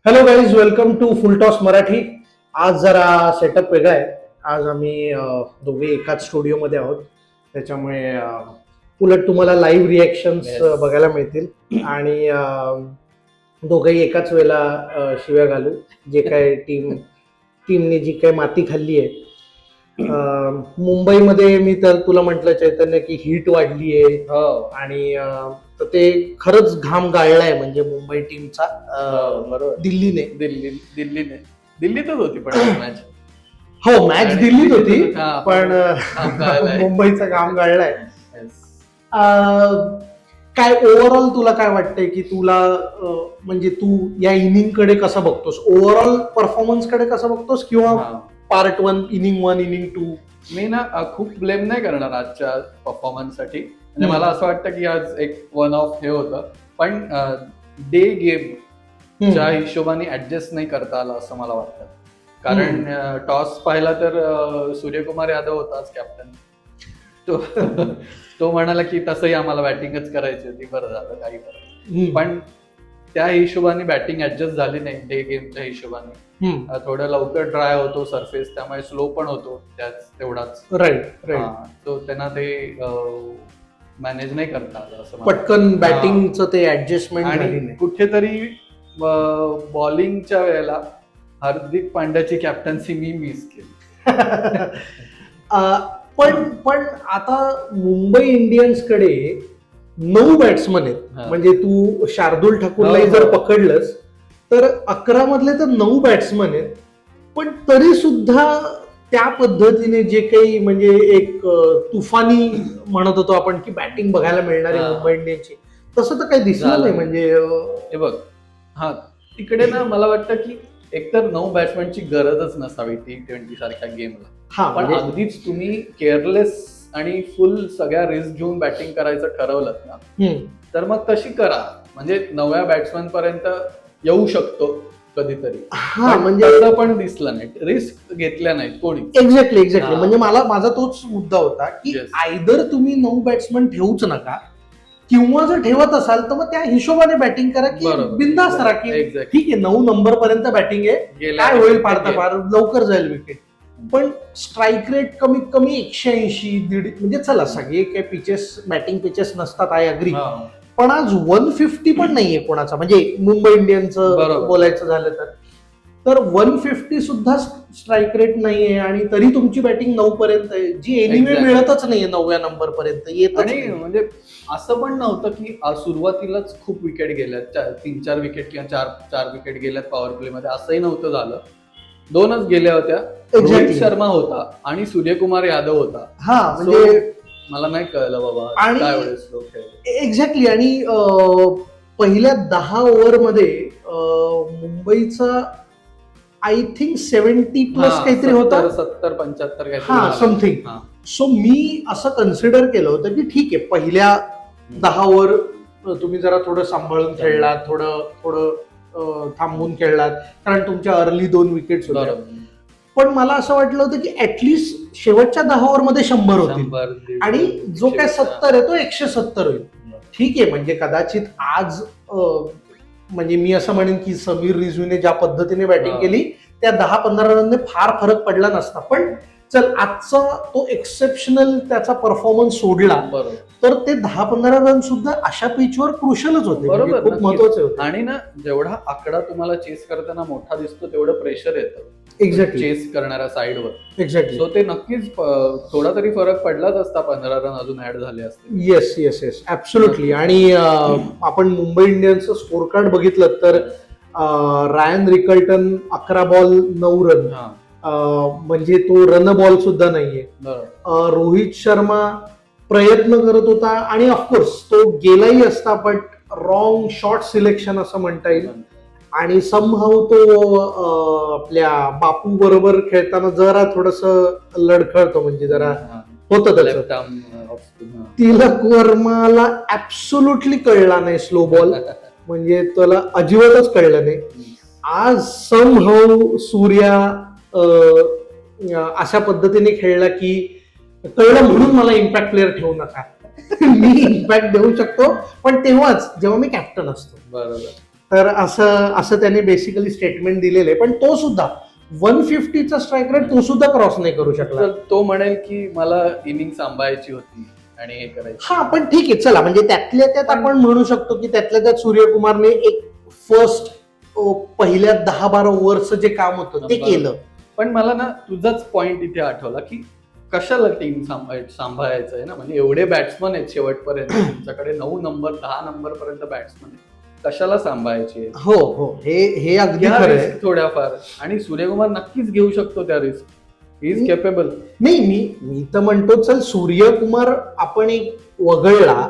Hello guys, welcome to full toss Marathi. आज जरा setup वेगळा आहे. आज आम्ही दोघे एकाच स्टुडिओमध्ये आहोत, त्याच्यामुळे उलट तुम्हाला लाईव्ह रिॲक्शन्स Yes. बघायला मिळतील आणि दोघेही एकाच वेळेला शिव्या घालू. जे काय टीमने जी काय माती खाल्ली आहे मुंबईमध्ये, मी तर तुला म्हटलं चैतन्य की हीट वाढली आहे हो आणि तर ते खरंच घाम गाळलाय म्हणजे मुंबई टीमचा बरोबर. दिल्लीने. दिल्लीतच होती पण मॅच. हो, मॅच दिल्लीत होती, हा, पण घाम गाळलाय. मुंबईचा घाम गाळलाय. काय ओव्हरऑल तुला काय वाटतंय की तुला म्हणजे तू या इनिंग कडे कसं बघतोस, ओव्हरऑल परफॉर्मन्स कडे कसं बघतोस, किंवा पार्ट 1, इनिंग 1, इनिंग 2? मी ना खूप ब्लेम नाही करणार आजच्या परफॉर्मन्स साठी. म्हणजे मला असं वाटतं की आज एक वन ऑफ हे होतं, पण डे गेम च्या हिशोबाने ऍडजस्ट नाही करता आलं असं मला वाटतं. कारण टॉस पाहिला तर सूर्यकुमार यादव होताच कॅप्टन. तो म्हणाला की तसंही आम्हाला बॅटिंगच करायची होती, बरं झालं काही बरं. पण त्या हिशोबाने बॅटिंग ऍडजस्ट झाली नाही डे गेमच्या हिशोबाने. थोडं लवकर ड्राय होतो सरफेस, त्यामुळे स्लो पण होतो तेवढाच. राईट. तो त्यांना ते मॅनेज नाही करता आलं असं पटकन बॅटिंगचं ते ऍडजस्टमेंट झाली आणि नाही. कुठेतरी बॉलिंगच्या वेळेला हार्दिक पांड्याची कॅप्टन्सी मी मिस केली. पण आता मुंबई इंडियन्स कडे 9 बॅट्समन आहेत. म्हणजे तू शार्दुल ठाकूरलाही जर पकडलंस तर 11 मधले तर 9 बॅट्समन आहेत. पण तरी सुद्धा त्या पद्धतीने जे काही म्हणजे एक तुफानी म्हणत होतो आपण की बॅटिंग बघायला मिळणार आहे मुंबई इंडियन्सची, तसं तर काही दिसलं नाही. म्हणजे हे बघ, तिकडे ना मला वाटतं की एकतर 9 बॅट्समॅनची गरजच नसावी T20 सारख्या गेमला. पण म्हणजे अगदीच तुम्ही केअरलेस आणि फुल सगळ्या रिस्क घेऊन बॅटिंग करायचं ठरवलं ना, तर मग तशी करा. म्हणजे 9व्या बॅट्समॅन पर्यंत येऊ शकतो कधीतरी. म्हणजे असं पण दिसलं नाही, रिस्क घेतल्या नाहीत कोणी. एक्झॅक्टली. म्हणजे माझा तोच मुद्दा होता की आयदर तुम्ही 9 बॅट्समन ठेवूच नका, किंवा जर ठेवत असाल तर मग त्या हिशोबाने बॅटिंग करा की बिंदास राहा की ठीक आहे 9 नंबर पर्यंत बॅटिंग आहे, काय होईल फार तर फार लवकर जाईल विकेट. पण स्ट्राईक रेट कमीत कमी 180 म्हणजे चला सगळे काही पिचेस बॅटिंग पिचेस नसतात, आय अग्री. पण आज 150 पण नाहीये कोणाचा, म्हणजे मुंबई इंडियन्सचं बोलायचं झालं तर 150 सुद्धा स्ट्राईक रेट नाहीये आणि तरी तुमची बॅटिंग 9 पर्यंत आहे, जी एनिवे मिळतच नाहीये 9व्या नंबर पर्यंत येत. आणि म्हणजे असं पण नव्हतं की सुरुवातीलाच खूप विकेट गेल्यात, 3-4 विकेट किंवा 4 विकेट गेल्यात पॉवर प्ले मध्ये, असंही नव्हतं झालं. 2च गेल्या होत्या. रोहित शर्मा होता आणि सूर्यकुमार यादव होता. म्हणजे मला नाही कळलं बाबा काय एवढे स्लो खेळले. एक्झॅक्टली. आणि पहिल्या 10 ओव्हर मध्ये मुंबईचा आय थिंक 70 प्लस काहीतरी होता, 70-75 समथिंग. सो मी असं कन्सिडर केलं होतं की ठीक आहे, पहिल्या 10 ओव्हर तुम्ही जरा थोडं सांभाळून खेळलात, थोडं थांबून खेळलात, कारण तुमच्या अर्ली 2 विकेट्स होत्या. पण मला असं वाटलं होतं की ऍटलिस्ट शेवटच्या 10 ओव्हर मध्ये 100 होतील आणि जो काय 70 आहे तो 170 होईल. ठीक आहे, म्हणजे कदाचित आज म्हणजे मी असं म्हणेन की समीर रिझवीने ज्या पद्धतीने बॅटिंग केली त्या 10-15 रनने फार फरक पडला नसता. पण चल, आजचा तो एक्सेप्शनल त्याचा परफॉर्मन्स सोडला तर ते 10-15 रन सुद्धा अशा पिचवर क्रुशलच होते, बरोबर, खूप महत्वाचे होते. आणि ना जेवढा आकडा तुम्हाला चेस करताना मोठा दिसतो तेवढं प्रेशर येतं एक्झॅक्टली चेस करणाऱ्या साईडवर. एक्झॅक्टली. सो ते नक्कीच थोडा तरी फरक पडलाच असता, 15 रन अजून ऍड झाले असते. Yes absolutely. आणि आपण मुंबई इंडियन्सचं स्कोर कार्ड बघितलं तर रायन रिकल्टन 11 बॉल 9 रन, म्हणजे तो रन बॉल सुद्धा नाहीये. रोहित शर्मा प्रयत्न करत होता आणि ऑफकोर्स तो गेलाही असता, बट रॉंग शॉट सिलेक्शन असं म्हणता येईल. आणि समहाऊ तो आपल्या बापू बरोबर खेळताना जरा थोडस लडखळतो, म्हणजे जरा होतं त्याचं. तिलक वर्माला ऍब्सोल्युटली कळला नाही स्लो बॉल, म्हणजे त्याला अजिबातच कळलं नाही. आज समहाऊ सूर्या अशा पद्धतीने खेळला की कळलं, म्हणून मला इम्पॅक्ट प्लेअर ठेवू नका. मी इम्पॅक्ट देऊ शकतो पण तेव्हाच जेव्हा मी कॅप्टन असतो. बरोबर. तर असं त्याने बेसिकली स्टेटमेंट दिलेलं आहे. पण तो सुद्धा 150चा स्ट्राईक रेट तो सुद्धा क्रॉस नाही करू शकला. तर तो म्हणेल की मला इनिंग सांभाळायची होती आणि हे करायचं. हा, पण ठीक आहे, चला म्हणजे त्यातल्या त्यात आपण म्हणू शकतो की त्यातल्या त्यात सूर्यकुमारने एक फर्स्ट पहिल्या 10-12 ओव्हरचं जे काम होतं ते केलं. पण मला ना तुझाच पॉइंट इथे आठवला की कशाला टीम सांभाळायचं आहे ना, म्हणजे एवढे बॅट्समन आहेत शेवटपर्यंत तुमच्याकडे 9 नंबर 10 नंबर पर्यंत बॅट्समन आहेत, कशाला सांभाळायचे. हो हो, हे अगदी खरं आहे. थोड्याफार, आणि सूर्यकुमार नक्कीच घेऊ शकतो त्या रिस्क. He is capable. नाही, मी तर म्हणतो चल सूर्यकुमार आपण एक वगळला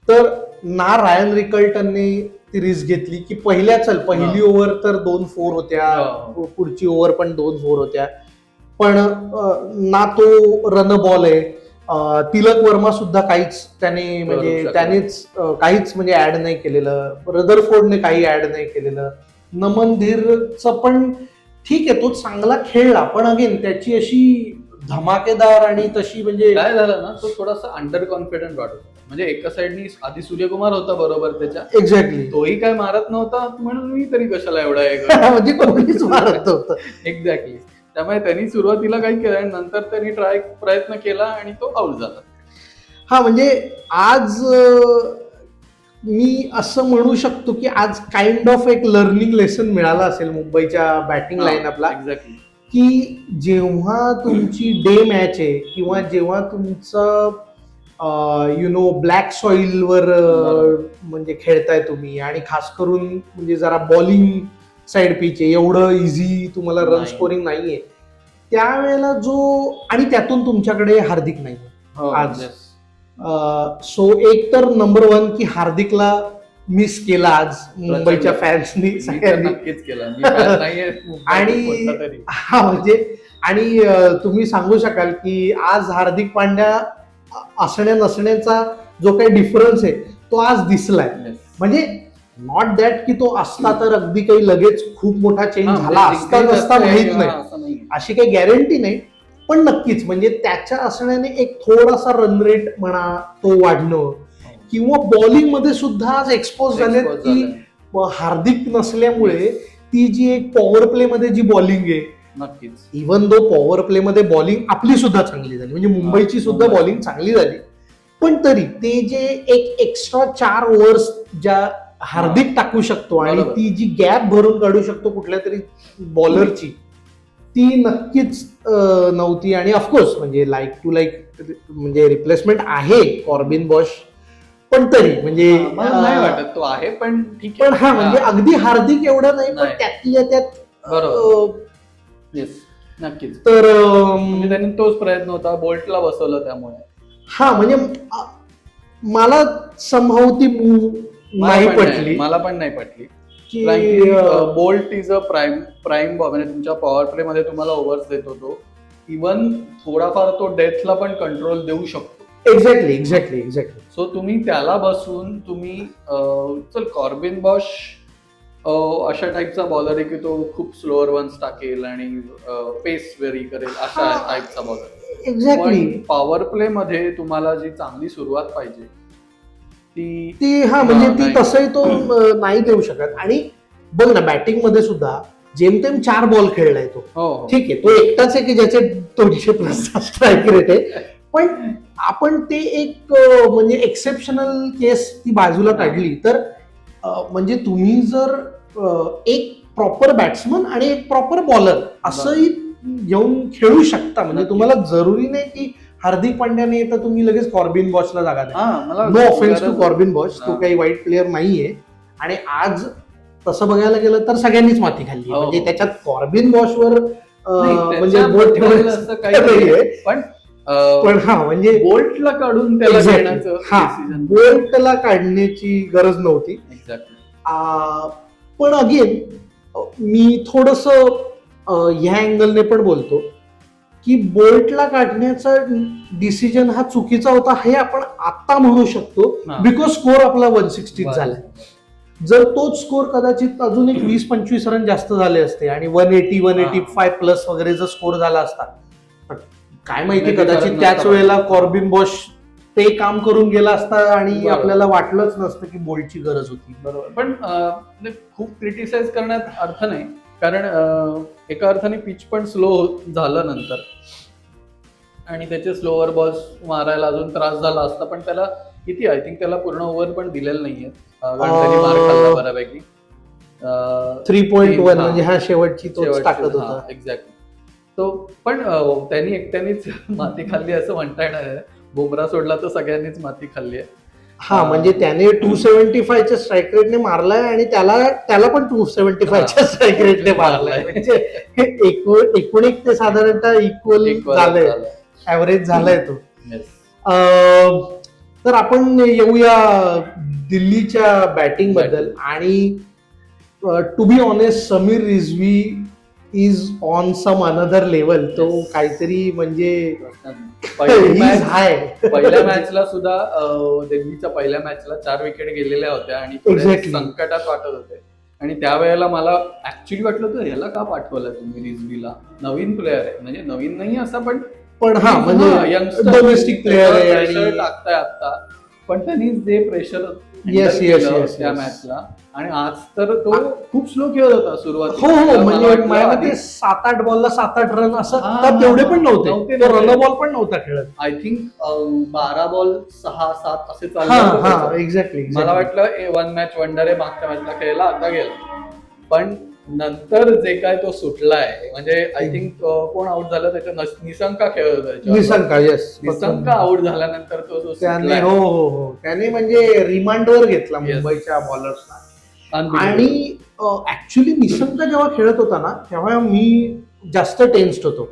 तर ना रायन रिकल्टनने ती रिस्क घेतली की पहिली ओव्हर तर 2 4 होत्या, पुढची ओव्हर पण 2 4 होत्या, पण ना तो रन बॉल आहे. तिलक वर्मा सुद्धा काहीच त्यानेच काहीच म्हणजे ऍड नाही केलेलं. रदरफोर्डने काही ऍड नाही केलेलं. नमन धीरचं पण ठीक आहे, तो चांगला खेळला, पण अगेन त्याची अशी धमाकेदार आणि तशी म्हणजे काय झालं ना, तो थोडासा अंडर कॉन्फिडंट वाटत. म्हणजे एका साईडनी आधी सूर्यकुमार होता बरोबर त्याच्या, एक्झॅक्टली, तोही काय मारत नव्हता म्हणून मी तरी कशाला एवढा हे म्हणजे कोणीच मारत होतं. एक्झॅक्टली. त्यामुळे त्यांनी सुरुवातीला काही केलं आणि नंतर त्यांनी प्रयत्न केला आणि तो आउट झाला. हा, म्हणजे आज मी असं म्हणू शकतो की आज काइंड ऑफ एक लर्निंग लेसन मिळाला असेल मुंबईच्या बॅटिंग लाईनअपला. एक्झॅक्टली. की जेव्हा तुमची डे मॅच आहे किंवा जेव्हा तुमचं ब्लॅक सॉइलवर म्हणजे खेळताय तुम्ही, आणि खास करून म्हणजे जरा बॉलिंग साइड पिच आहे, एवढं इझी तुम्हाला रन स्कोरिंग नाहीये, त्यावेळेला आणि त्यातून तुमच्याकडे हार्दिक नाही आज. सो एक तर नंबर 1 की हार्दिकला मिस केला आज मुंबईच्या फॅन्सनी सगळ्यांनी. नक्कीच केला. आणि हा म्हणजे आणि तुम्ही सांगू शकाल की आज हार्दिक पांड्या असण्या नसण्याचा जो काही डिफरन्स आहे तो आज दिसलाय. म्हणजे नॉट दॅट की तो असता तर अगदी काही लगेच खूप मोठा चेंज झाला असता माहित नाही, अशी काही गॅरंटी नाही, पण नक्कीच म्हणजे त्याच्या असण्याने एक थोडासा रन रेट म्हणा तो वाढणं, किंवा बॉलिंग मध्ये सुद्धा आज एक्सपोज झाले की हार्दिक नसल्यामुळे ती जी एक पॉवर प्ले मध्ये जी बॉलिंग आहे, नक्कीच इव्हन दो पॉवर प्ले मध्ये बॉलिंग आपली सुद्धा चांगली झाली, म्हणजे मुंबईची सुद्धा बॉलिंग चांगली झाली, पण तरी ते जे एक एक्स्ट्रा 4 ओव्हर्स ज्या हार्दिक टाकू शकतो आणि ती जी गॅप भरून काढू शकतो कुठल्या तरी बॉलरची, ती नक्कीच नव्हती. आणि ऑफकोर्स म्हणजे लाईक टू लाईक म्हणजे रिप्लेसमेंट आहे कॉर्बिन बॉश, पण तरी म्हणजे नाही वाटत तो आहे, पण ठीक आहे. पण हा म्हणजे अगदी हार्दिक एवढं नाही, पण त्यातल्या त्यात नक्कीच. तर त्यांनी तोच प्रयत्न होता, बोल्टला बसवलं त्यामुळे. हा म्हणजे मला समहाऊ ती नाही पटली. मला पण नाही पटली की बोल्ट इज अ प्राईम म्हणजे तुमच्या पॉवर प्ले मध्ये तुम्हाला ओव्हर्स देतो तो, इव्हन थोडाफार तो डेथला पण कंट्रोल देऊ शकतो. एक्झॅक्टली. सो तुम्ही त्याला बसून तुम्ही चल कॉर्बिन बॉश अशा टाईपचा बॉलर आहे की तो खूप स्लोअर वन्स टाकेल आणि पेस वेरी करेल, अशा टाईपचा बॉलर. एक्झॅक्टली. पॉवर प्ले मध्ये तुम्हाला जी चांगली सुरुवात पाहिजे ती म्हणजे ती तसंही तो नाही देऊ शकत. आणि बघ ना, बॅटिंग मध्ये सुद्धा जेमतेम 4 बॉल खेळलाय तो. ठीक आहे, तो एकटाच आहे की ज्याचे 200+ स्ट्राईक रेट आहे, पण आपण ते एक म्हणजे एक्सेप्शनल केस ती बाजूला काढली तर म्हणजे तुम्ही जर एक प्रॉपर बॅट्समन आणि एक प्रॉपर बॉलर असंही घेऊन खेळू शकता. म्हणजे तुम्हाला जरुरी नाही की हार्दिक पांड्याने येतं तुम्ही लगेच कॉर्बिन बॉशला जागा द्या. No offence to Corbin Bosch, तो काही वाईट प्लेअर नाहीये. आणि आज तसं बघायला गेलं तर सगळ्यांनीच माती खाल्ली. म्हणजे त्याच्यात कॉर्बिन बॉशवर म्हणजे पण हा म्हणजे बोल्टला काढून त्याला बोल्टला काढण्याची गरज नव्हती. पण अगेन मी थोडस ह्या अँगलने पण बोलतो की बोल्टला काढण्याचा डिसिजन हा चुकीचा होता हे आपण आता म्हणू शकतो, बिकॉज स्कोर आपला 160 झालाय. जर तोच स्कोर कदाचित अजून एक 20-25 रन जास्त झाले असते आणि 180-185 वगैरे जर स्कोर झाला असता, काय माहिती कदाचित त्याच वेळेला कॉर्बिन बॉश ते काम करून गेला असता आणि बरोबर. आपल्याला वाटलंच नसतं की बोल्टची गरज होती. बरोबर. पण म्हणजे खूप क्रिटिसाइज करण्यात अर्थ नाही, कारण एका अर्थाने पिच पण स्लो झालं नंतर आणि त्याचे स्लोअर बॉल्स मारायला अजून त्रास झाला असता, पण त्याला किती आय थिंक त्याला पूर्ण ओव्हर पण दिलेलं नाहीये, कारण त्यांनी मार खाल्ला बऱ्यापैकी. 3.1 म्हणजे हा शेवटची तोच टाकत होता. एक्झॅक्टली. तो पण त्यांनी एकट्यानेच माती खाल्ली असं म्हणता येणार आहे. बुमरा सोडला तर सगळ्यांनीच माती खाल्ली आहे. हा म्हणजे त्याने 275च्या स्ट्राईक रेटने मारलाय आणि त्याला पण 275च्या स्ट्राईक रेटने मारलाय. म्हणजे एकूण एक ते साधारणतः इक्वल झालंय, ऍव्हरेज झालाय तो. तर आपण येऊया दिल्लीच्या बॅटिंग बद्दल. आणि to be honest, Sameer Rizvi is on some another level. तो काहीतरी म्हणजे पहिल्या मॅचला सुद्धा दिल्लीच्या पहिल्या मॅचला 4 विकेट गेलेल्या होत्या आणि संकटात वाटत होते. आणि त्यावेळेला मला ऍक्च्युली वाटलं होतं ह्याला का पाठवलं तुम्ही रिझवीला, नवीन प्लेअर आहे, म्हणजे नवीन नाही असा पण हा म्हणजे डोमेस्टिक प्लेअर आहे प्रेशर टाकताय आता, पण त्यांनी जे प्रेशर त्या मॅचला, आणि आज तर तो खूप स्लो खेळत होता सुरुवातीला. हो म्हणजे 7-8 बॉलला 7-8 रन असं तेवढे पण नव्हते, रन बॉल पण नव्हता खेळत. आय थिंक 12 बॉल 6-7 असे चालले. एक्झॅक्टली. मला वाटलं 1 मॅच वंडर आहे, मागच्या मॅचला खेळला, आता गेला. पण नंतर जे काय तो सुटलाय, म्हणजे आय थिंक कोण आउट झालं त्याच्या निसंका खेळत होता. निसंका आउट झाल्यानंतर तो त्याने त्याने म्हणजे रिमांडवर घेतला मुंबईच्या बॉलर्सना. आणि ऍक्च्युली निसंका जेव्हा खेळत होता ना, तेव्हा मी जास्त टेन्स्ड होतो,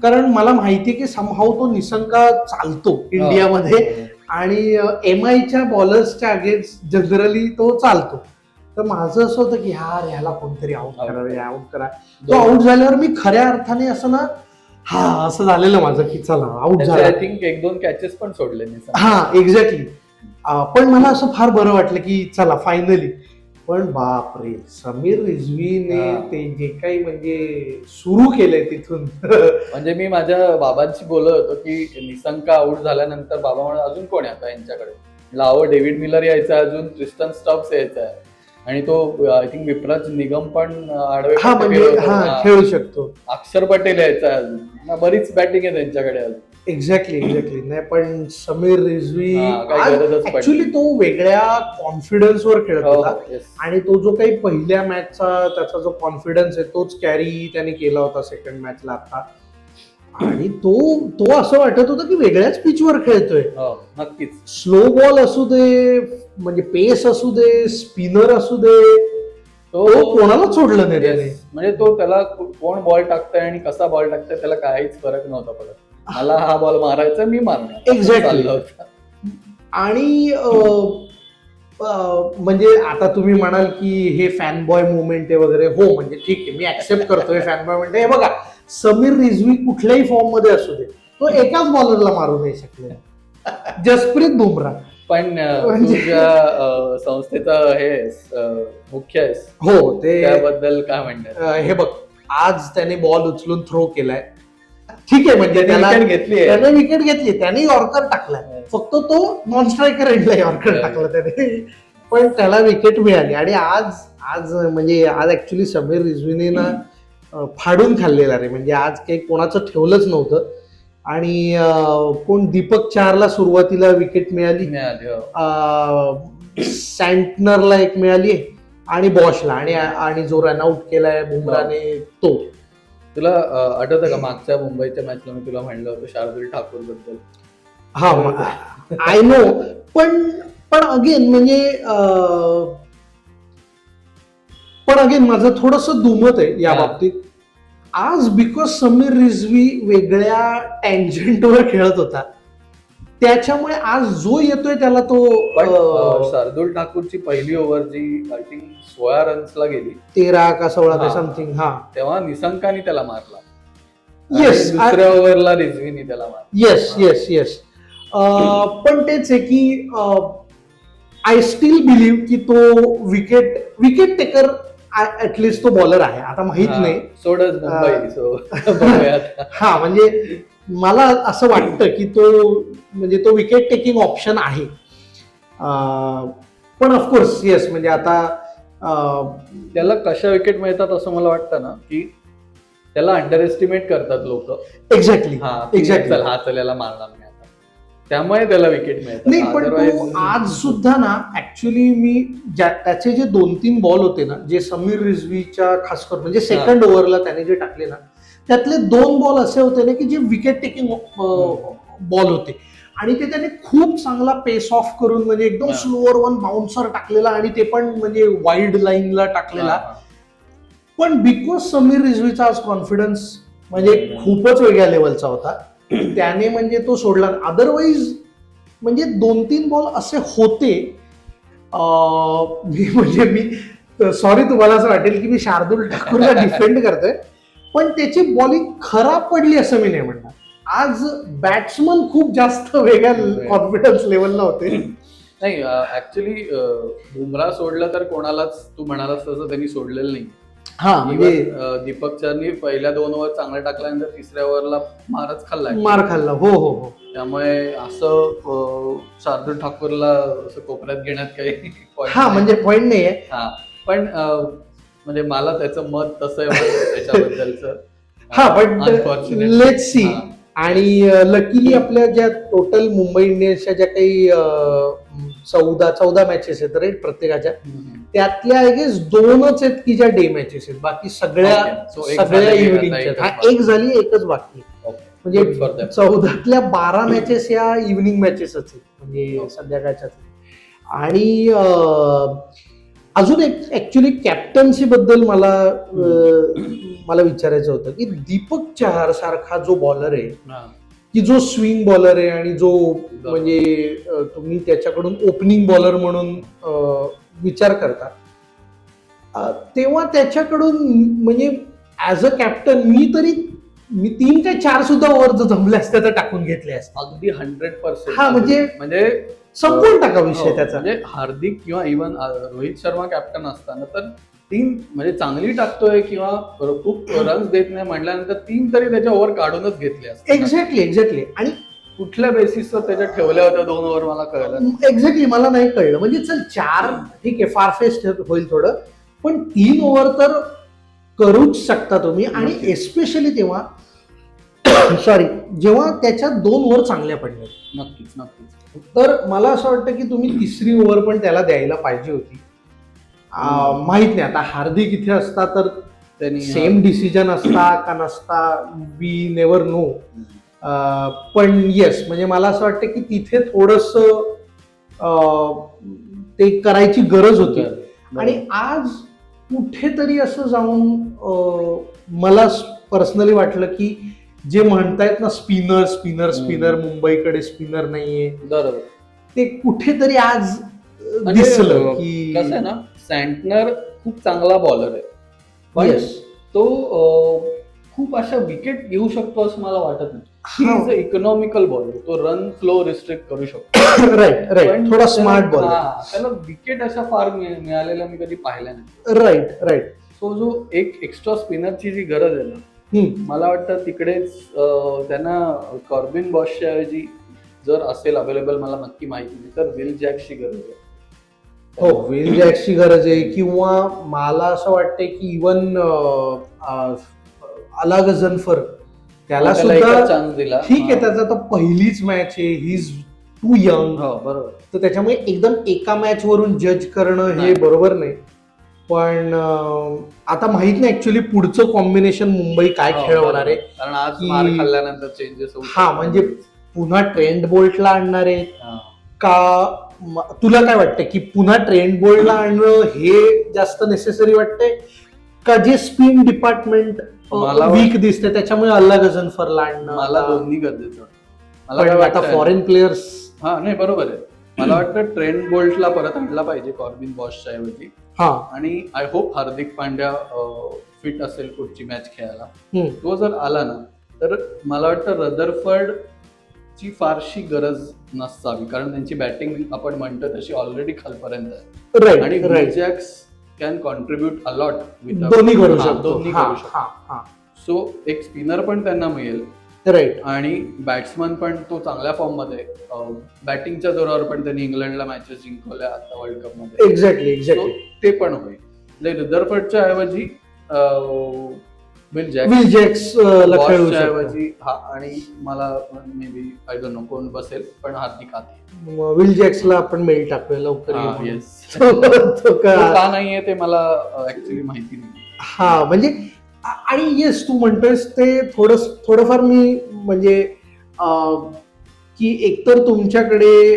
कारण मला माहिती की समहाऊ तो निसंका चालतो इंडियामध्ये आणि MIच्या बॉलर्सच्या अगेन्स्ट जनरली तो चालतो. तर माझं असं होतं की ह्याला कोणतरी आउट करा. तो आउट झाल्यावर मी खऱ्या अर्थाने असं ना असं झालेलं माझं की चला आउट झाला. आय थिंक 1-2 कॅचेस पण सोडले. एक्झॅक्टली. पण मला असं फार बरं वाटलं की चला फायनली. पण बापरे, समीर रिझवीने ते जे काही म्हणजे सुरू केलंय तिथून म्हणजे मी माझ्या बाबांशी बोलत होतो की निसंका आउट झाल्यानंतर बाबा म्हणून अजून कोण आहे आता यांच्याकडे, डेव्हिड मिलर यायचा, अजून क्रिस्टन स्टॉक्स यायचा आहे, आणि तो आय थिंक विप्राज निगम पण आडवे खेळू शकतो, अक्षर पटेल यायचा अजून, बरीच बॅटिंग आहे त्यांच्याकडे अजून. एक्झॅक्टली. नाही पण समीर रिझवी ऍक्च्युली तो वेगळ्या कॉन्फिडन्सवर खेळत होता. आणि तो जो काही पहिल्या मॅचचा त्याचा जो कॉन्फिडन्स आहे तोच कॅरी त्याने केला होता सेकंड मॅचला आता. आणि तो असं वाटत होतं की वेगळ्याच पिचवर खेळतोय. नक्कीच. स्लो बॉल असू दे, म्हणजे पेस असू दे, स्पिनर असू दे, तो कोणालाच सोडलं नाही त्याने. म्हणजे तो त्याला कोण बॉल टाकताय आणि कसा बॉल टाकताय त्याला काहीच फरक नव्हता पडत. मला हा बॉल मारायचा, मी मारणार. एक्झॅक्टली. आणि म्हणजे आता तुम्ही म्हणाल की हे फॅन बॉय मुवमेंट आहे वगैरे. हो म्हणजे ठीक आहे, मी ऍक्सेप्ट करतोय फॅन बॉय मुवमेंट. हे बघा, समीर रिझवी कुठल्याही फॉर्म मध्ये असू दे, तो एकाच बॉलरला मारू नाही शकले, जसप्रीत बुमराह. पण तुझ्या संस्थेचा हे मुख्य आहेस, हो, ते त्याबद्दल काय म्हणणार? हे बघ, आज त्याने बॉल उचलून थ्रो केलाय, ठीक आहे, म्हणजे त्याने विकेट घेतली, त्याने यॉर्कर टाकलाय, फक्त तो नॉन स्ट्रायकर एंडला यॉर्कर टाकला त्याने, पण त्याला विकेट मिळाली. आणि आज म्हणजे आज ऍक्च्युली समीर रिझवीने ना फाडून खाल्लेला रे, म्हणजे आज काही कोणाचं ठेवलंच नव्हतं. आणि कोण दीपक चारला सुरुवातीला विकेट मिळाली, सँटनरला एक मिळाली आणि बॉशला, आणि जो रनआउट केलाय बुमराने तो. तुला आठवतं का मागच्या मुंबईच्या मॅचला मी तुला म्हणलं होतं शार्दुल ठाकूर बद्दल? आय नो, पण अगेन म्हणजे माझं थोडस दुमत आहे या बाबतीत. आज बिकॉज समीर रिझवी वेगळ्या टँजंटवर खेळत होता, त्याच्यामुळे आज जो येतोय त्याला तो. शार्दुल ठाकूरची पहिली ओव्हर जी आय थिंक 16 रन्सला गेली, 13 का 16 ते समथिंग, तेव्हा निसंकाने त्याला मारला. येस, दुसऱ्या ओव्हरला रिझवीने त्याला मारला. येस. पण तेच आहे की आय स्टील बिलीव्ह की तो विकेट टेकर ऍटलिस्ट तो बॉलर आहे. आता माहित नाही, सोडच मुंबई. म्हणजे मला असं वाटतं की तो म्हणजे तो विकेट टेकिंग ऑप्शन आहे. पण ऑफकोर्स येस, म्हणजे आता त्याला कशा विकेट मिळतात असं मला वाटतं ना, की त्याला अंडर एस्टिमेट करतात लोक. एक्झॅक्टली एक्झॅक्टली हा चल्याला मारणार नाही आता, त्यामुळे त्याला विकेट मिळतात. नाही, पण तो आज सुद्धा ना ऍक्च्युली मी त्याचे जे 2-3 बॉल होते ना, जे समीर रिझवीच्या खास करून म्हणजे सेकंड ओव्हरला त्याने जे टाकले ना, त्यातले 2 बॉल असे होते ना की जे विकेट टेकिंग बॉल होते आणि ते त्याने खूप चांगला पेस ऑफ करून म्हणजे एकदम स्लोअर वन बाउन्सर टाकलेला आणि ते पण म्हणजे वाईड लाईनला टाकलेला. पण बिकॉज समीर रिझवीचा आज कॉन्फिडन्स म्हणजे खूपच वेगळ्या लेवलचा होता, त्याने म्हणजे तो सोडला. अदरवाईज म्हणजे 2-3 बॉल असे होते म्हणजे मी सॉरी तुम्हाला असं वाटेल की मी शार्दूल ठाकूरला डिफेंड करतोय, पण त्याची बॉलिंग खराब पडली असं मी नाही म्हणणार. आज बॅट्समन खूप जास्त वेगळ्या कॉन्फिडन्स लेवलला होते. नाही ऍक्च्युली बुमराह सोडलं तर कोणालाच तू म्हणालास तसं त्यांनी सोडलेलं नाही. हा म्हणजे दीपक चहरनी पहिल्या 2 ओव्हर चांगला टाकल्यानंतर तिसऱ्या ओव्हरला मार खाल्ला. हो हो हो. त्यामुळे असं शार्दूल ठाकूरला असं कोपऱ्यात घेण्यात काही हा म्हणजे पॉइंट नाहीये. हा पण म्हणजे मला त्याचं मत तसं आहे त्याच्याबद्दलचं. हा पण लेट्स सी. आणि लकीली आपल्या ज्या टोटल मुंबई इंडियन्सच्या ज्या काही 14 मॅचेस आहेत राईट प्रत्येकाच्या, त्यातल्या आय गेस 2च आहेत की ज्या डे मॅचेस आहेत, बाकी सगळ्या इव्हिनिंगच्या. एक झाली, एकच बाकी. म्हणजे 14तल्या 12 मॅचेस या इव्हिनिंग मॅचेसच आहेत म्हणजे संध्याकाळच्या. आणि अजून एक ऍक्च्युली कॅप्टन्सी बद्दल मला विचारायचं होतं की दीपक चहार सारखा जो बॉलर आहे की जो स्विंग बॉलर आहे आणि जो म्हणजे तुम्ही त्याच्याकडून ओपनिंग बॉलर म्हणून विचार करता, तेव्हा त्याच्याकडून म्हणजे ऍज अ कॅप्टन मी 3 काय 4 सुद्धा ओव्हर जर जमले असते तर टाकून घेतले असते अगदी 100%. हा म्हणजे संपूर्ण टाका विषय त्याचा. म्हणजे हार्दिक किंवा इव्हन रोहित शर्मा कॅप्टन असताना तर 3 म्हणजे चांगली टाकतोय किंवा खूप रन्स देत नाही म्हटल्यानंतर 3 तरी त्याच्या ओव्हर काढूनच घेतले असते. एक्झॅक्टली. आणि कुठल्या बेसिसवर त्याच्या ठेवल्या होत्या 2 ओव्हर मला कळलं एक्झॅक्टली, मला नाही कळलं. म्हणजे चल 4 ठीक आहे, फार फेस्ट होईल थोडं, पण 3 ओव्हर तर करूच शकता तुम्ही. आणि एस्पेशली तेव्हा जेव्हा त्याच्या 2 ओव्हर चांगल्या पडल्या. नक्कीच. तर मला असं वाटतं की तुम्ही 3री ओव्हर पण त्याला द्यायला पाहिजे होती. माहित नाही आता हार्दिक इथे असता तर त्यांनी सेम डिसिजन असता का नसता, वी नेव्हर नो. पण येस, म्हणजे मला असं वाटतं की तिथे थोडस ते करायची गरज होती. आणि आज कुठेतरी असं जाऊन मला पर्सनली वाटलं की जे म्हणतायत ना स्पिनर मुंबईकडे स्पिनर नाहीये, बरोबर, ते कुठेतरी आज दिसलं की कसं आहे ना, सँटनर खूप चांगला बॉलर आहे, पण तो खूप अशा विकेट घेऊ शकतो असं मला वाटत नाही. He is a economical bowler, तो रन फ्लो रिस्ट्रिक्ट करू शकतो. राईट, थोडा स्मार्ट बॉलर. त्याला विकेट अशा फार मिळालेल्या मी कधी पाहिल्या नाही. राईट. सो जो एक एक्स्ट्रा स्पिनरची जी गरज आहे ना, मला वाटतं तिकडेच त्यांना कॉर्बिन बॉशच्या ऐवजी जर असेल अवेलेबल, मला नक्की माहिती नाही, तर विल जॅक्सची गरज आहे. हो, विल जॅक्सची गरज आहे. किंवा मला असं वाटतंय की इवन अला गझनफर, त्याला सुद्धा चान्स दिला. ठीक आहे, त्याचा तर पहिलीच मॅच आहे, ही इज टू यंग. बरोबर. तर त्याच्यामुळे एकदम एका मॅच वरून जज करणं हे बरोबर नाही. पण आता माहित नाही ऍक्च्युली पुढचं कॉम्बिनेशन मुंबई काय खेळवणार आहे, कारण आज मार खाल्ल्यानंतर चेंजेस होऊ. हा म्हणजे पुन्हा ट्रेंट बोल्टला आणणार आहे का? तुला काय वाटतं की पुन्हा ट्रेंट बोल्टला आणणं हे जास्त नेसेसरी वाटतंय का जे स्पिन डिपार्टमेंट वीक दिसते त्याच्यामुळे अल्ला गझनफरला आणणं? मला दोन्ही गरजेचं वाटतं. आता फॉरेन प्लेयर्स नाही बरोबर आहे. मला वाटतं ट्रेंट बोल्टला परत आणला पाहिजे कॉर्बिन बॉशच्या ऐवजी. आणि I hope Hardik Pandya fit असेल पुढची मॅच खेळायला. तो जर आला ना तर मला वाटतं रदरफर्ड ची फारशी गरज नसावी, कारण त्यांची बॅटिंग आपण म्हणतो तशी ऑलरेडी खालपर्यंत आहे. आणि Will Jacks can contribute a lot with दोन्ही करू शकतो. सो एक स्पिनर पण त्यांना मिळेल राईट. आणि बॅट्समन पण तो चांगल्या फॉर्म मध्ये, बॅटिंगच्या जोरावर पण त्यांनी इंग्लंडला मॅचेस जिंकवल्या आता वर्ल्ड कप मध्ये. एक्झॅक्टली. ते पण होईल. रुदरफर्डच्या ऐवजी विल जॅक्स ऐवजी आणि मला maybe I don't know कोण बसेल, पण हार्दिक आते. विल जॅक्सला आपण मेल टाकूया लवकर. का नाहीये ते मला ऍक्च्युली माहिती नाही. हा म्हणजे आणि येस तू म्हणतोयस ते थोडंफार मी म्हणजे की एकतर तुमच्याकडे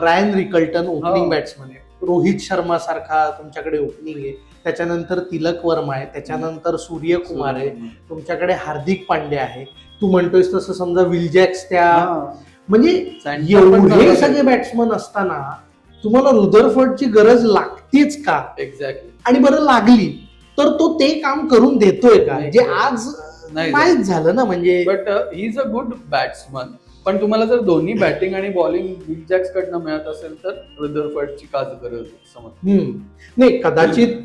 रायन रिकल्टन ओपनिंग बॅट्समन आहे, रोहित शर्मा सारखा तुमच्याकडे ओपनिंग आहे, त्याच्यानंतर तिलक वर्मा आहे, त्याच्यानंतर सूर्यकुमार आहे, तुमच्याकडे हार्दिक पांड्या आहे, तू म्हणतोयस तसं समजा विल जॅक्स त्या म्हणजे एवढे सगळे बॅट्समन असताना तुम्हाला रुदरफर्डची गरज लागतेच का? एक्झॅक्टली. आणि बरं लागली तर तो ते काम करून देतोय का, जे आज नाहीच झालं ना. म्हणजे but he is a good batsman, पण तुम्हाला जर दोन्ही बॅटिंग आणि बॉलिंग विल जॅक्स कडनं मिळत असेल तर रुदरफर्डची काच गरज समज. नाही, कदाचित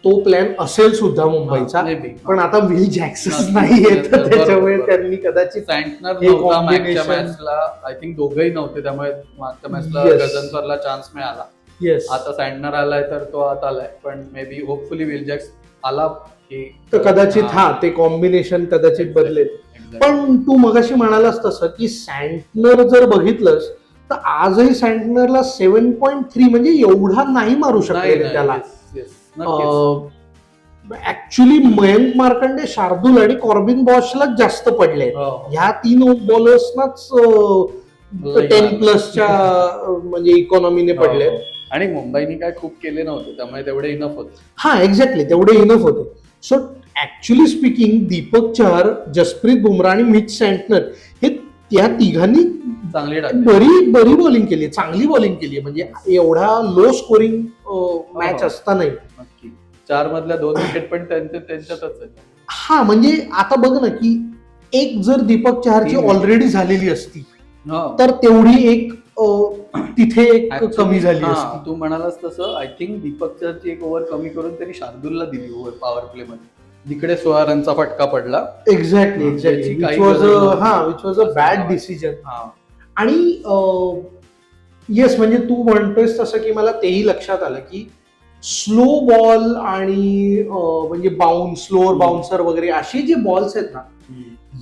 तो प्लॅन असेल सुद्धा मुंबईचा, पण आता विल जॅक्सच नाहीये तर त्याच्यामुळे त्यांनी कदाचित मागच्या मॅचला आय थिंक दोघंही नव्हते, त्यामुळे मागच्या मॅचला गजनफरला चान्स मिळाला. आता सँडनर आलाय तर तो आता आलाय, पण may be hopefully will Jacks आला की कदाचित ते कॉम्बिनेशन कदाचित बदलेल. पण तू मगाशी म्हणालास तसं की सँटनर जर बघितलंस तर आजही सँटनरला 7.3 म्हणजे एवढा नाही मारू शकले त्याला. ऍक्च्युली मयंक मार्कंडे, शार्दूल आणि कॉर्बिन बॉशलाच जास्त पडले. ह्या 3 बॉलर्सनाच 10+ म्हणजे इकॉनॉमीने पडले. आणि मुंबईने काय खूप केले नव्हते, त्यामुळे तेवढे इनफ होते. एक्झॅक्टली तेवढे इनफ होते. So actually speaking Deepak Chahar, Jasprit Bumrah आणि मिच सँटनर हे त्या तिघांनी बरी बॉलिंग केली, चांगली बॉलिंग केली. म्हणजे एवढा लो स्कोरिंग मॅच असतानाही 4 मधल्या 2 विकेट पण त्यांच्यातच आहेत. म्हणजे आता बघ ना की एक जर दीपक चहरची ऑलरेडी झालेली असती तर तेवढी एक तिथे एक कमी झाली असती. तू म्हणालास तसं आय थिंक दीपक चहरची एक ओव्हर कमी करून त्यांनी शार्दूलला दिली ओव्हर पॉवर प्ले मध्ये, जिकडे 16 रनचा फटका पडला. Exactly. Which was a bad decision. आणि येस म्हणजे तू म्हणतोयस तसं की मला तेही लक्षात आलं की स्लो बॉल आणि म्हणजे स्लोअर बाउन्सर वगैरे असे जे बॉल्स आहेत ना,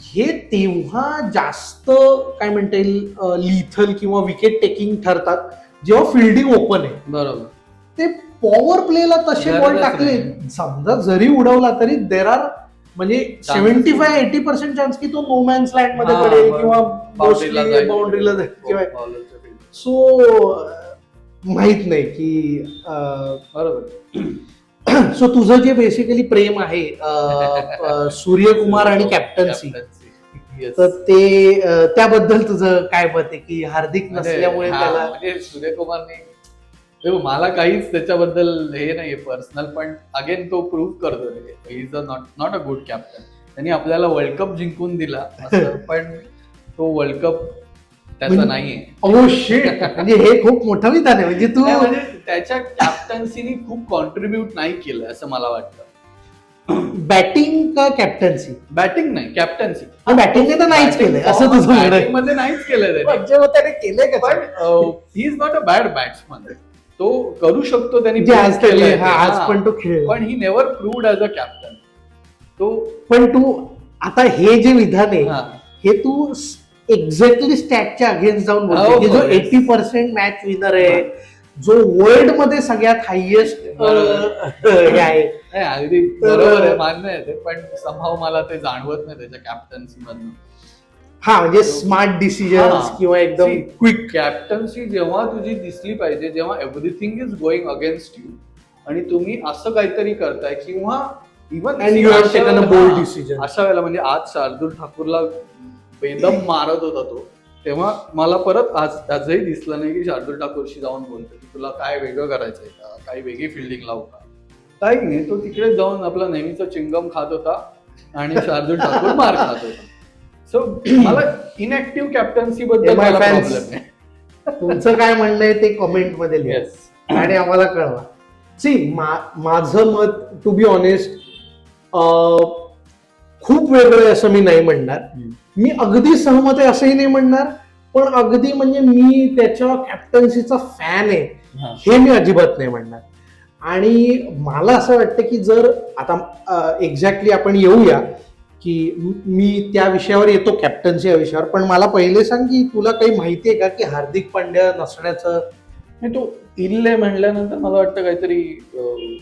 हे तेव्हा जास्त काय म्हणता येईल लिथल किंवा विकेट टेकिंग ठरतात जेव्हा फिल्डिंग ओपन आहे. बरोबर. ते पॉवर प्लेला तसे बॉल टाकले, समजा जरी उडवला तरी देर आर म्हणजे 75-80% चान्स की तो नो मॅन्स लँड मध्ये पडेल किंवा बाउंड्रीला जाईल. सो माहित नाही की बरोबर. सो तुझं जे बेसिकली प्रेम आहे सूर्यकुमार आणि कॅप्टन्सी, तर ते त्याबद्दल तुझं काय मत आहे की हार्दिक नसल्यामुळे त्याला सूर्यकुमारने मला काहीच त्याच्याबद्दल हे नाहीये पर्सनल, पण अगेन तो प्रूव्ह करतो he is not a good captain. त्यांनी आपल्याला वर्ल्ड कप जिंकून दिला पण तो वर्ल्ड कप त्याचा नाहीये. म्हणजे हे खूप मोठं विधान आहे. म्हणजे तू त्याच्या कॅप्टन्सीनी खूप कॉन्ट्रीब्यूट नाही केलं असं मला वाटतं. बॅटिंग का कॅप्टन्सी? बॅटिंग नाही, कॅप्टन्सी. बॅटिंगने तर नाहीच केलंय असं तुझं बॅटिंग मध्ये नाहीच केलंय त्याने केलंय का? पण he is not a bad batsman. तो करू शकतो, त्यांनी आज पण तो खेळ, पण ही never proved as a captain. तो पण तू आता हे जे विधान आहे हे तू एक्झॅक्टली स्टॅटच्या अगेन्स्ट जाऊन बोलतो की जो 80% मॅच विनर आहे, जो वर्ल्ड मध्ये सगळ्यात हायएस्ट हे आहे. अगदी बरोबर आहे, मान्य आहे ते, पण समहाव मला ते जाणवत नाही त्याच्या कॅप्टन्सी मधून. म्हणजे स्मार्ट डिसिजन किंवा एकदम क्विक कॅप्टन्सी जेव्हा तुझी दिसली पाहिजे, जेव्हा everything is going against you आणि तुम्ही असं काहीतरी करताय किंवा इव्हन बोल्ड डिसिजन अशा वेळेला. म्हणजे आज शार्दूल ठाकूरला बेदम मारत होता तो, तेव्हा मला परत आजही दिसलं नाही की शार्दूल ठाकूरशी जाऊन बोलतो की तुला काय वेगळं करायचंय का, काही वेगळी फिल्डिंग लावू का, काही नाही. तो तिकडे जाऊन आपला नेहमीचा चिंगम खात होता आणि शार्दूल ठाकूर मार खात होता. सो मला इनॅक्टिव्ह कॅप्टन्सी बद्दल प्रॉब्लेम आहे. तुमचं काय म्हणणं आहे ते कमेंट मध्ये लिहा आणि आम्हाला कळवा. माझं मत टू बी ऑनेस्ट खूप वेगळं आहे असं मी नाही म्हणणार. मी अगदी सहमत आहे असंही नाही म्हणणार, पण अगदी म्हणजे मी त्याच्या कॅप्टन्सीचा फॅन आहे हे मी अजिबात नाही म्हणणार. आणि मला असं वाटतं की जर आता एक्झॅक्टली आपण येऊया की मी त्या विषयावर येतो, कॅप्टन्सी या विषयावर, पण मला पहिले सांग की तुला काही माहिती आहे का की हार्दिक पांड्या नसण्याचं, तो इल म्हणल्यानंतर मला वाटतं काहीतरी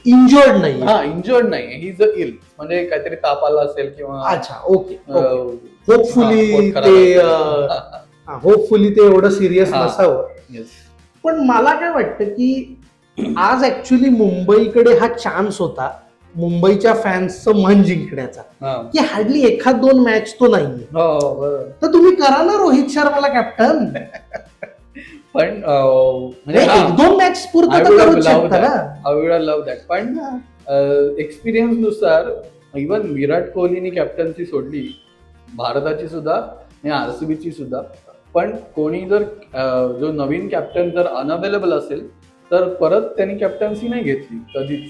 इंजर्ड नाही, हा इंजर्ड नाही, ही जर इल म्हणजे काहीतरी ताप आला असेल किंवा अच्छा ओके, होपफुली ते एवढं सिरियस नसावं. पण मला काय वाटतं की आज ऍक्च्युली मुंबईकडे हा चान्स होता मुंबईच्या फॅन्सचं मन जिंकण्याचा, की हार्डली एखाद दोन मॅच तो नाही, तर तुम्ही करा ना रोहित शर्माला कॅप्टन. पण म्हणजे एक दोन मॅच पुरतं शकता ना. I would love that. पण एक्सपिरियन्स नुसार इव्हन विराट कोहलीनी कॅप्टन्सी सोडली, भारताची सुद्धा आणि आरसीबीची सुद्धा, पण कोणी जर जो नवीन कॅप्टन जर अनअवेलेबल असेल तर परत त्यांनी कॅप्टन्सी नाही घेतली कधीच.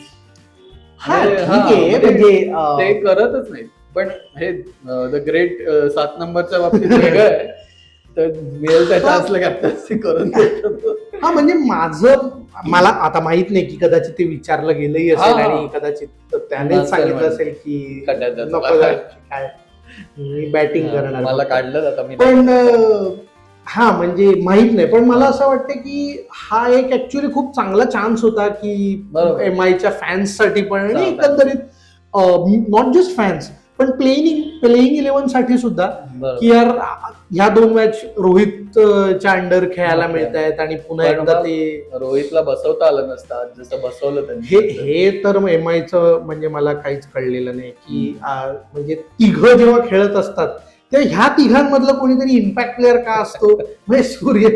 ते करतच नाही. पण हे द ग्रेट 7 नंबरच्या बाबतीत वेगळं आहे, तर मिळेल त्या चान्सला कॅप्टन्सी करून. हा म्हणजे मला आता माहित नाही की कदाचित ते विचारलं गेलंही असेल आणि कदाचित त्यानेच सांगितलं असेल की काय मी बॅटिंग करणार, मला काढलं जातं. पण हा म्हणजे माहित नाही. पण मला असं वाटतं की हा एक ऍक्च्युअली खूप चांगला चान्स होता की MIच्या फॅन्ससाठी पण, आणि एकंदरीत नॉट जस्ट फॅन्स पण प्लेइंग 11 साठी सुद्धा, की यार ह्या 2 मॅच रोहितच्या अंडर खेळायला मिळत आहेत आणि पुन्हा एकदा ते रोहितला बसवता आलं नसतं जसं बसवलं त्यांनी. हे तर MIचं म्हणजे मला काहीच कळलेलं नाही की म्हणजे तिघं जेव्हा खेळत असतात तेव्हा ह्या तिघांमधलं कोणीतरी इम्पॅक्ट प्लेअर का असतो. म्हणजे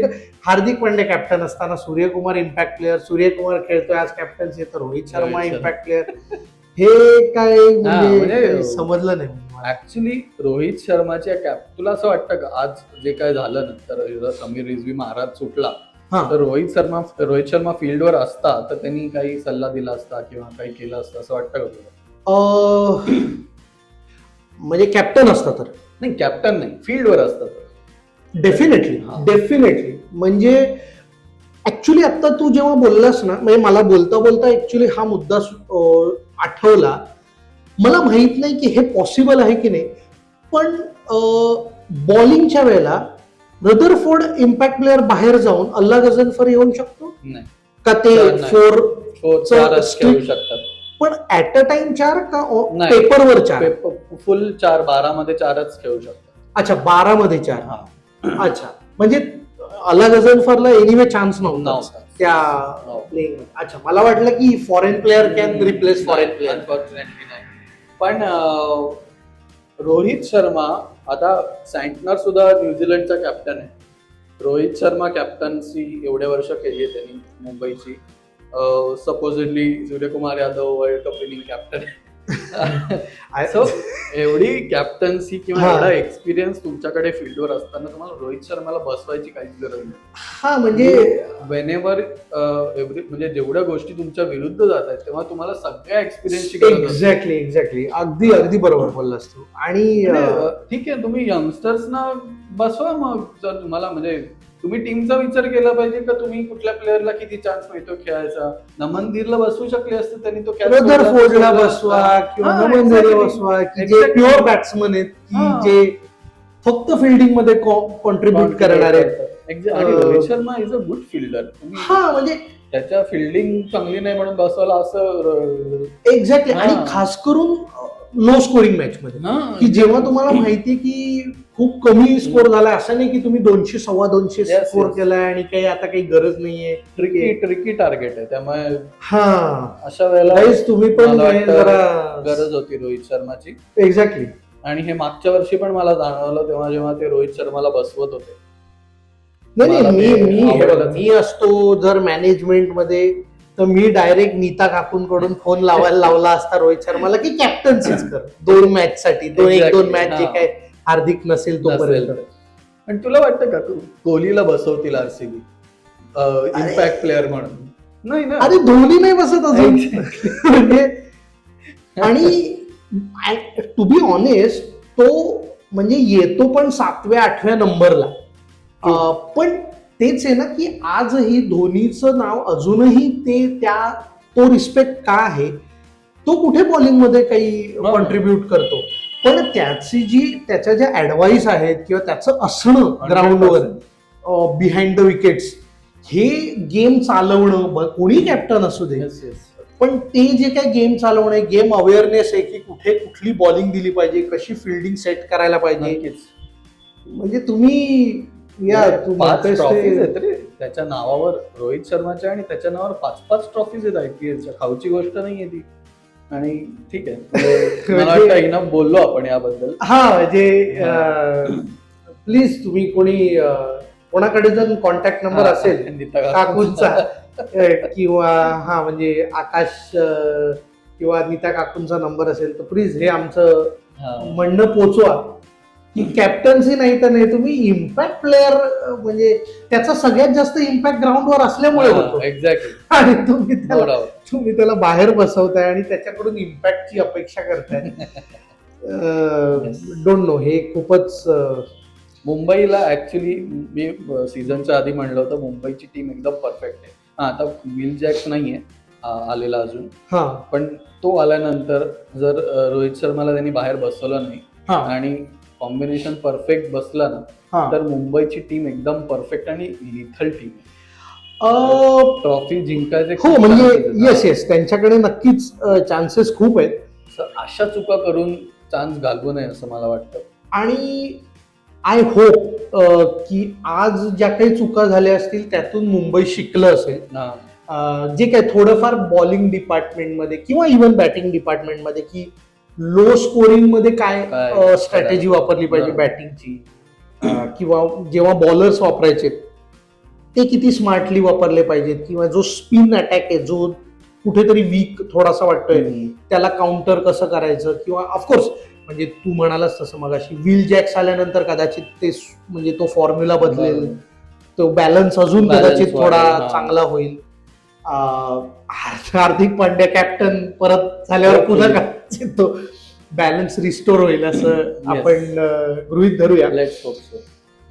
हार्दिक पांड्या कॅप्टन असताना सूर्यकुमार इम्पॅक्ट प्लेअर, सूर्यकुमार खेळतोय आज कॅप्टन्सी, तर रोहित शर्मा इम्पॅक्ट प्लेअर. हे काय म्हणजे समजलं नाही ऍक्च्युली. रोहित शर्माच्या तुला असं वाटतं का आज जे काय झालं नंतर समीर रिझवी महाराज सुटला, तर रोहित शर्मा फील्डवर असता तर त्यांनी काही सल्ला दिला असता किंवा काही केलं असतं असं वाटतं का तुला? म्हणजे कॅप्टन असता तर नाही, कॅप्टन नाही, फील्डवर असता तर डेफिनेटली. म्हणजे ऍक्च्युली आता तू जेव्हा बोललास ना, म्हणजे मला बोलता बोलता ऍक्च्युली हा मुद्दा आठवला. मला माहित नाही की हे पॉसिबल आहे की नाही, पण बॉलिंगच्या वेळेला रदरफोर्ड इम्पॅक्ट प्लेअर बाहेर जाऊन अल्ला गझनफर येऊ शकतो का? ते 4 खेळू शकतात, पण ऍट अ टाइम 4 का पेपरवर 4? फुल 4, 12 मध्ये 4च खेळू शकतात. अच्छा, 12 मध्ये 4. अच्छा, म्हणजे अल्ला गझनफरला एनिवे चान्स नव्हता त्या प्लेइंग. अच्छा, मला वाटलं की foreign player can replace foreign player. Unfortunately नाही. पण रोहित शर्मा आता सँटनर सुद्धा न्यूझीलंडचा कॅप्टन आहे. रोहित शर्मा कॅप्टन्सी एवढ्या वर्ष केली आहे त्यांनी मुंबईची. Supposedly Suryakumar Yadav world cup winning captain आहे. सो एवढी कॅप्टन्सी किंवा एवढा एक्सपिरियन्स तुमच्याकडे फील्डवर असताना तुम्हाला रोहित शर्माला बसवायची काहीच गरज नाही. हा म्हणजे वेनेवर म्हणजे जेवढ्या गोष्टी तुमच्या विरुद्ध जात आहेत तेव्हा तुम्हाला सगळ्या एक्सपिरियन्सची गरज असते. एक्झॅक्टली अगदी बरोबर बोललास तू. आणि ठीक आहे, तुम्ही यंगस्टर्सना बसवा. मग जर तुम्हाला म्हणजे तुम्ही टीमचा विचार केला पाहिजे का तुम्ही कुठल्या प्लेअरला किती चान्स मिळतो खेळायचा. नमनदीरला बसवू शकले असते त्यांनी, तो रदरफोर्डला बसवा किंवा नमनदीरला बसवा की जे प्युअर बॅट्समन आहेत की जे फक्त फिल्डिंग मध्ये कॉन्ट्रीब्युट करणार आहेत. Rohit Sharma is a good fielder. हा म्हणजे त्याच्या फिल्डिंग चांगली नाही म्हणून बसवला असं. एक्झॅक्टली. आणि खास करून लो स्कोरिंग मॅच मध्ये की जेव्हा तुम्हाला माहिती की खूप कमी स्कोर झालाय, असं नाही की तुम्ही 200, 250 स्कोर केलाय आणि काही आता काही गरज नाहीये. ट्रिकी टार्गेट आहे, त्यामुळे अशा वेळेला तुम्ही पण गरज होती रोहित शर्माची. एक्झॅक्टली. आणि हे मागच्या वर्षी पण मला जाणवलं तेव्हा जेव्हा ते रोहित शर्माला बसवत होते. नाही, मी असतो जर मॅनेजमेंट मध्ये तर मी डायरेक्ट नीता काकूंकडून फोन लावला असता रोहित शर्माला की कॅप्टन्सीच कर 2 मॅच साठी, 1-2 मॅच जे काय हार्दिक नसेल तोपर्यंत. पण तुला वाटतं का कोहलीला बसवतील आरसीबी इम्पॅक्ट प्लेअर म्हणून? नाही ना. अरे धोनी नाही बसत अजून. म्हणजे आणि टू बी ऑनेस्ट तो म्हणजे येतो पण 7व्या-8व्या नंबरला. पण तेच आहे ना की आजही धोनीचं नाव अजूनही तो रिस्पेक्ट का आहे, तो कुठे बॉलिंगमध्ये काही कॉन्ट्रीब्युट करतो. पण त्याच्या ज्या ऍडवाईस आहेत किंवा त्याचं असणं ग्राउंडवर बिहाइंड द विकेट्स, हे गेम चालवणं, कोणी कॅप्टन असू दे, पण ते जे काही गेम चालवणे, गेम अवेअरनेस आहे की कुठे कुठली बॉलिंग दिली पाहिजे, कशी फिल्डिंग सेट करायला पाहिजे. म्हणजे तुम्ही त्याच्या नावावर रोहित शर्माच्या आणि त्याच्या नावावर 5-5 ट्रॉफीज आहेत IPLच्या. खाऊची गोष्ट नाहीये ती. आणि ठीक आहे, मला वाटतं इनफ बोललो आपण याबद्दल. हा म्हणजे प्लीज तुम्ही कोणाकडे जर कॉन्टॅक्ट नंबर असेल काकूंचा किंवा म्हणजे आकाश किंवा नीता काकूंचा नंबर असेल तर प्लीज हे आमचं म्हणणं पोचवा की कॅप्टन्सी नाही तर नाही, तुम्ही इम्पॅक्ट प्लेअर, म्हणजे त्याचा सगळ्यात जास्त इम्पॅक्ट ग्राउंडवर असल्यामुळे होतो. एक्झॅक्टली. आणि तुम्ही त्याला बाहेर बसवताय आणि त्याच्याकडून इम्पॅक्टची अपेक्षा करताय. डोंट नो, हे खूपच. मुंबईला ऍक्च्युली मी सीझनच्या आधी म्हणलं होतं मुंबईची टीम एकदम परफेक्ट आहे. आता विल जॅक नाहीये आलेला अजून, पण तो आल्यानंतर जर रोहित शर्माला त्यांनी बाहेर बसवलं नाही आणि कॉम्बिनेशन परफेक्ट बसला ना, तर मुंबईची टीम एकदम परफेक्ट आणि लिथल टीम आहे. ट्रॉफी जिंकायचे हो, म्हणजे येस त्यांच्याकडे नक्कीच चान्सेस खूप आहेत. अशा चुका करून चान्स घालवू नये असं मला वाटतं. आणि आय होप की आज ज्या काही चुका झाल्या असतील त्यातून मुंबई शिकलं असेल. जे काय थोडंफार बॉलिंग डिपार्टमेंटमध्ये किंवा इव्हन बॅटिंग डिपार्टमेंटमध्ये की लो स्कोरिंग मध्ये काय स्ट्रॅटेजी वापरली पाहिजे बॅटिंगची, किंवा जेव्हा बॉलर्स वापरायचे ते किती स्मार्टली वापरले पाहिजेत, किंवा जो स्पिन अटॅक आहे जो कुठेतरी वीक थोडासा वाटतोय त्याला काउंटर कसं करायचं. किंवा ऑफकोर्स म्हणजे तू म्हणालास तसं मगाशी विल जॅक्स आल्यानंतर कदाचित ते म्हणजे तो फॉर्म्युला बदलेल, तो बॅलन्स अजून कदाचित थोडा चांगला होईल. हार्दिक पांड्या कॅप्टन परत झाल्यावर पुन्हा कदाचित तो बॅलन्स रिस्टोर होईल असं आपण गृहीत धरूया.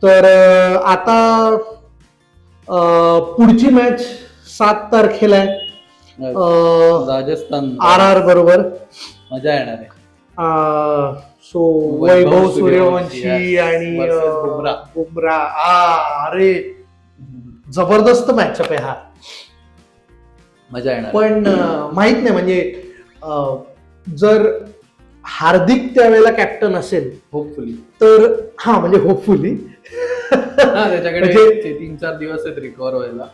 तर आता पुढची मॅच 7 तारखेला आहे राजस्थान RR बरोबर. मजा येणार आहे. सो वैभव सूर्यवंशी आणि बुमराह. अरे जबरदस्त मॅचअप आहे हा. मजा येणार. पण माहित नाही म्हणजे जर हार्दिक त्यावेळेला कॅप्टन असेल होपफुली तर म्हणजे होपफुली त्याच्याकडे 3-4 दिवस आहेत रिकव्हर व्हायला.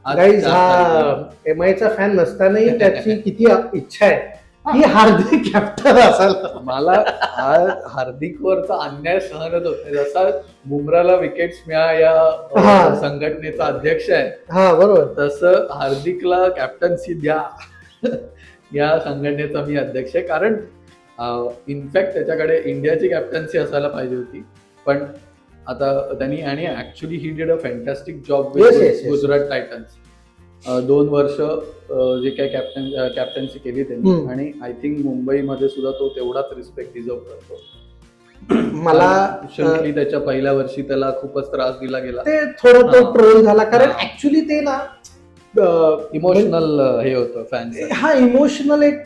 गाईज हा MIचा फॅन नसतानाही त्याची किती इच्छा आहे की हार्दिक कॅप्टन असायला. मला हार्दिकवरचा अन्याय सहनच होत. जसा बुमराला विकेट्स मिळा या संघटनेचा अध्यक्ष आहे, बरोबर, तसं हार्दिकला कॅप्टन्सी द्या या संघटनेचा मी अध्यक्ष आहे. कारण इनफॅक्ट त्याच्याकडे इंडियाची कॅप्टन्सी असायला पाहिजे होती, पण आता त्यांनी, आणि actually he did a fantastic job with Gujarat Titans. 2 वर्ष जे काही कॅप्टन्सी केली त्यांनी, आणि आय थिंक मुंबईमध्ये सुद्धा तो तेवढाच रिस्पेक्ट डिझर्व करतो. मला त्याच्या पहिल्या वर्षी त्याला खूपच त्रास दिला गेला, ते थोडं तो ट्रोल झाला. कारण ऍक्च्युली ते ना इमोशनल हे होतं फॅन्स. इमोशनल एक,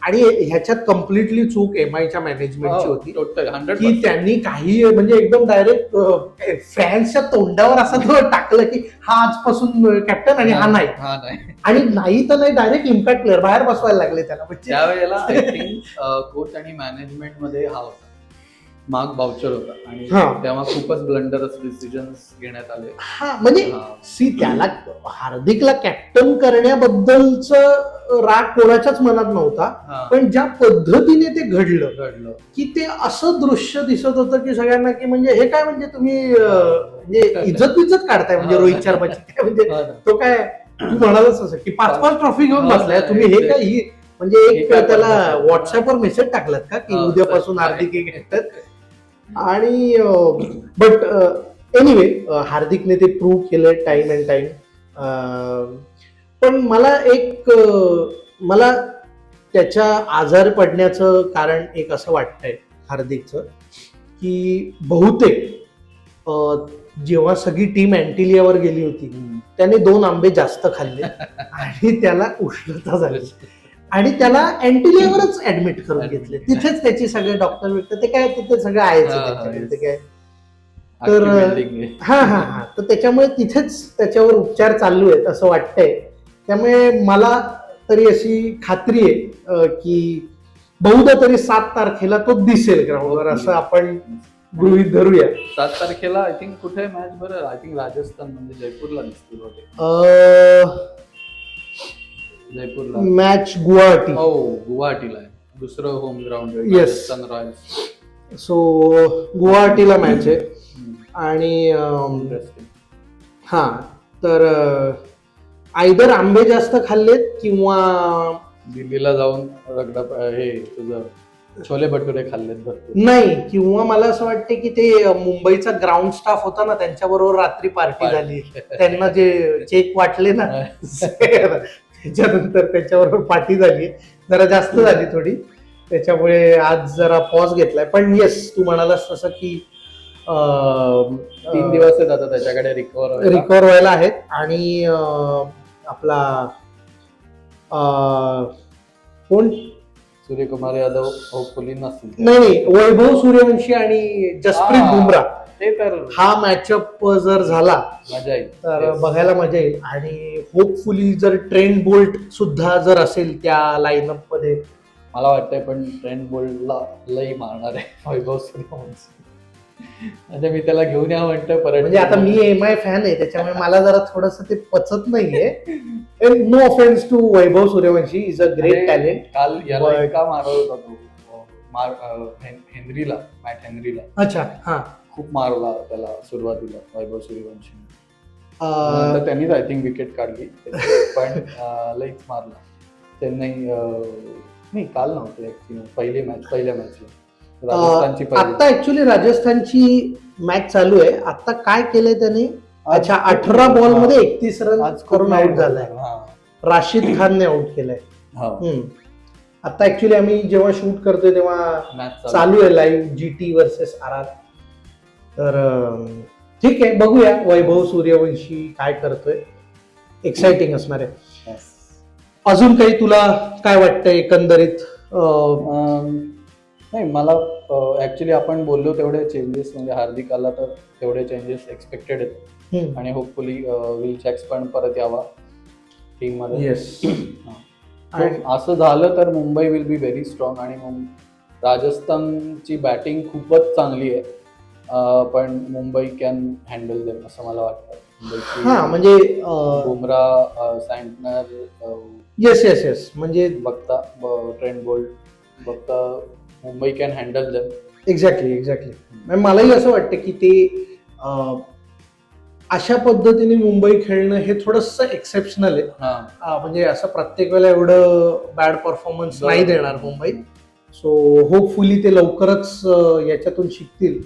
आणि ह्याच्यात कम्प्लिटली चूक MIच्या मॅनेजमेंटची होती की त्यांनी काही म्हणजे एकदम डायरेक्ट फॅन्सच्या तोंडावर असं टाकलं की हा आजपासून कॅप्टन आणि हा नाही, आणि नाही तर नाही डायरेक्ट इम्पॅक्ट प्लेअर बाहेर बसवायला लागले त्याला. त्यावेळेला आय थिंक कोच आणि मॅनेजमेंट मध्ये हा होता, मार्क बाउचर होता, आणि तेव्हा खूपच ब्लंडरस डिसिजन्स घेण्यात आले. म्हणजे त्याला हार्दिकला कॅप्टन करण्याबद्दलच राग कोणाच्याच मनात नव्हता, पण ज्या पद्धतीने ते घडलं की ते असं दृश्य दिसत होतं की सगळ्यांना की म्हणजे हे काय, म्हणजे तुम्ही म्हणजे इज्जत काढताय म्हणजे रोहित शर्माची काय, म्हणजे तो काय तू म्हणालच असं की 5-5 ट्रॉफी घेऊन बसलाय तुम्ही, हे काय ही म्हणजे एक त्याला व्हॉट्सअपवर मेसेज टाकलात का की उद्यापासून हार्दिक एक कॅप्टन. आणि बट एनिवे हार्दिकने ते प्रूव्ह केलं टाइम अँड टाइम. पण मला त्याच्या आजार पडण्याचं कारण एक असं वाटतंय हार्दिकचं की बहुतेक जेव्हा सगळी टीम अँटिलियावर गेली होती त्याने 2 आंबे जास्त खाल्ले आणि त्याला उष्णता झाली आणि त्याला अँटिलियावरच ऍडमिट करून घेतले. तिथेच त्याची सगळे डॉक्टर बिक्टर ते काय तिथे सगळं आहेच त्यांच्याकडे ते काय. तर हा तर त्याच्यामुळे तिथेच त्याच्यावर उपचार चालू आहेत असं वाटतंय. त्यामुळे मला तरी अशी खात्री आहे की बहुधा तरी 7 तारखेला तो दिसेल ग्राउंडवर असं आपण गृहीत धरूया. 7 तारखेला आय थिंक कुठे मॅच बरं, आय थिंक राजस्थान म्हणजे जयपूरला दिसतील होते. जयपूरला मॅच गुवाहाटी. हो गुवाहाटीला आहे, दुसरं home ground Rajasthan Royals. So गुवाहाटीला मॅच आहे आणि हा तर आयदर आंबे जास्त खाल्लेत किंवा दिल्लीला जाऊन रगडा हे तुझं छोले भटुरे खाल्लेत भरपूर. नाही, किंवा मला असं वाटतं की ते मुंबईचा ग्राउंड स्टाफ होता ना त्यांच्याबरोबर रात्री पार्टी झाली. त्यांना जे चेक वाटले ना त्याच्यानंतर त्याच्याबरोबर पार्टी झाली, जरा जास्त झाली थोडी, त्याच्यामुळे आज जरा पॉज घेतलाय. पण येस, तू म्हणालास तसं की 3 दिवस आहेत आता त्याच्याकडे रिकवर व्हायला आहेत. आणि आपला कोण सूर्यकुमार यादव होपफुली नसतील. नाही, वैभव सूर्यवंशी आणि जसप्रीत बुमराह ते तर हा मॅचअप जर झाला मजा येईल, तर बघायला मजा येईल. आणि होपफुली जर ट्रेंट बोल्ट सुद्धा जर असेल त्या लाईनअप मध्ये, मला वाटतंय. पण ट्रेंट बोल्टला लई मारणार आहे वैभव सूर्यवंशी. म्हणजे मी त्याला घेऊन या म्हणतोय परत. म्हणजे आता मी MI फॅन आहे त्याच्यामुळे मला जरा थोडस ते पचत नाहीये. No offence to Vaibhav Suryavanshi, is a great talent. काल याला का मारत होता तो हेनरीला, मॅट हेनरीला. अच्छा, हा, खूप मारला त्याला सुरुवातीला वैभव सूर्यवंशी. नंतर त्यांनीच आय थिंक विकेट काढली, पण लईच मारला. चेन्नई नाही, काल नव्हतं पहिल्या मॅचला आता ऍक्च्युली राजस्थानची मॅच चालू आहे. आता काय केलंय त्याने, अच्छा 18 बॉल मध्ये 31 रन करून आउट झालाय. राशिद खानने आउट केलंय. आता ऍक्च्युली आम्ही जेव्हा शूट करतोय तेव्हा चालू आहे लाईव्ह GT वर्सेस RR. तर ठीक आहे, बघूया वैभव सूर्यवंशी काय करतोय. एक्साइटिंग असणार आहे. अजून काही तुला काय वाटतंय एकंदरीत? नाही, मला ऍक्च्युली आपण बोललो तेवढे चेंजेस, म्हणजे हार्दिक आला तर तेवढे चेंजेस एक्सपेक्टेड आहेत. आणि होपफुली विल जॅक्स पण परत यावा टीम मध्ये. असं झालं तर Mumbai will be very strong. आणि राजस्थानची बॅटिंग खूपच चांगली आहे, पण मुंबई कॅन हँडल देम असं मला वाटतं. म्हणजे बुमराह, सँटनर, येस म्हणजे बघता ट्रेंट बोल्ट बघता Mumbai can handle them. Exactly. मलाही असं वाटतं की ते अशा पद्धतीने मुंबई खेळणं हे थोडंसं एक्सेप्शनल आहे. म्हणजे असं प्रत्येक वेळेला एवढं बॅड परफॉर्मन्स नाही देणार मुंबई. सो होपफुली ते लवकरच याच्यातून शिकतील.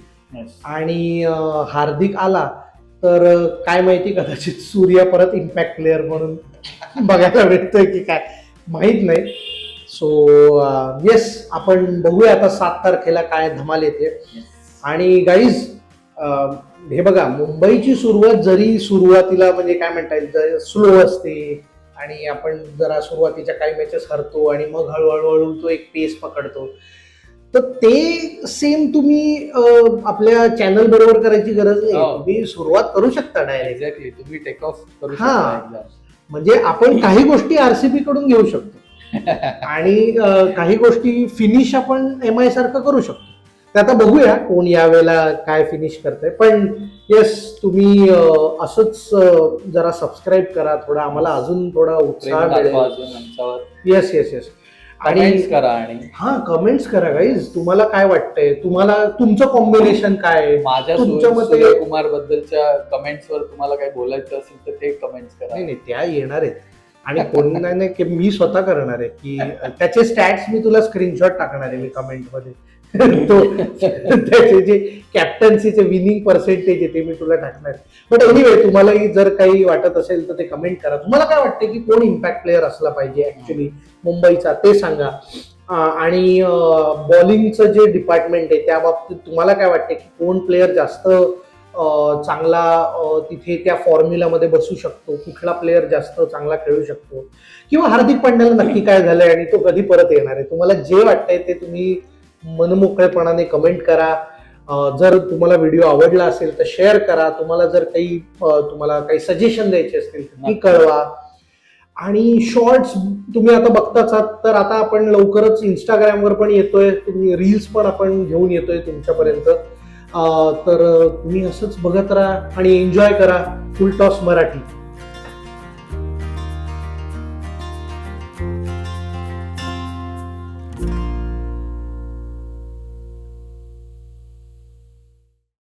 आणि हार्दिक आला तर काय माहिती, कदाचित सूर्या परत इम्पॅक्ट प्लेअर म्हणून बघायला भेटतोय की काय माहित नाही. सो येस, आपण बघूया आता 7 तारखेला काय धमाल येते. आणि गाईज, हे बघा, मुंबईची सुरुवात जरी सुरुवातीला म्हणजे काय म्हणता येईल स्लो असते आणि आपण जरा सुरुवातीच्या काही मॅचेस हरतो आणि मग हळूहळू तो एक पेस पकडतो, तर ते सेम तुम्ही आपल्या चॅनल बरोबर करायची गरज नाही. तुम्ही सुरुवात करू शकता डायरेक्ट. एक्झॅक्टली, तुम्ही टेक ऑफ करू शकता. म्हणजे आपण काही गोष्टी RCB कडून घेऊ शकतो आणि काही गोष्टी फिनिश आपण MI सारखं करू शकतो. ते आता बघूया कोण यावेळेला काय फिनिश करतंय. पण येस, तुम्ही असंच जरा सबस्क्राईब करा, थोडा आम्हाला अजून थोडा उत्साह मिळेल. येस आणि करा. आणि कमेंट्स करा गाईज, तुम्हाला काय वाटतंय, तुम्हाला तुमचं कॉम्बिनेशन काय, माझ्या सूर्यकुमार बद्दलच्या कमेंट्स वर तुम्हाला काय बोलायचं असेल तर ते कमेंट्स करा. नाही, त्या येणार आहेत. आणि कोणी नाही की मी स्वतः करणार आहे की त्याचे स्टॅट्स मी तुला स्क्रीनशॉट टाकणार आहे मी कमेंट मध्ये. त्याचे जे कॅप्टन्सीचे विनिंग पर्सेंटेज आहे ते मी तुला टाकणार. बट एनिवे, तुम्हालाही जर काही वाटत असेल तर ते कमेंट करा. तुम्हाला काय वाटतं की कोण इम्पॅक्ट प्लेअर असला पाहिजे ऍक्च्युली मुंबईचा, ते सांगा. आणि बॉलिंगचं जे डिपार्टमेंट आहे त्या बाबतीत तुम्हाला काय वाटते की कोण प्लेअर जास्त चांगला तिथे त्या फॉर्म्युलामध्ये बसू शकतो, कुठला प्लेअर जास्त चांगला खेळू शकतो, किंवा हार्दिक पांड्याला नक्की काय झालंय आणि तो कधी परत येणार आहे? तुम्हाला जे वाटतंय ते तुम्ही मनमोकळेपणाने कमेंट करा. जर तुम्हाला व्हिडिओ आवडला असेल तर शेअर करा. तुम्हाला जर तुम्हाला काही सजेशन द्यायचे असतील तर ती कळवा. आणि शॉर्ट्स तुम्ही आता बघताच आहात, तर आता आपण लवकरच इंस्टाग्रामवर पण येतोय, तुम्ही रील्स पण आपण घेऊन येतोय तुमच्यापर्यंत. तर तुम्ही असंच बघत राहा आणि एन्जॉय करा फुल टॉस मराठी.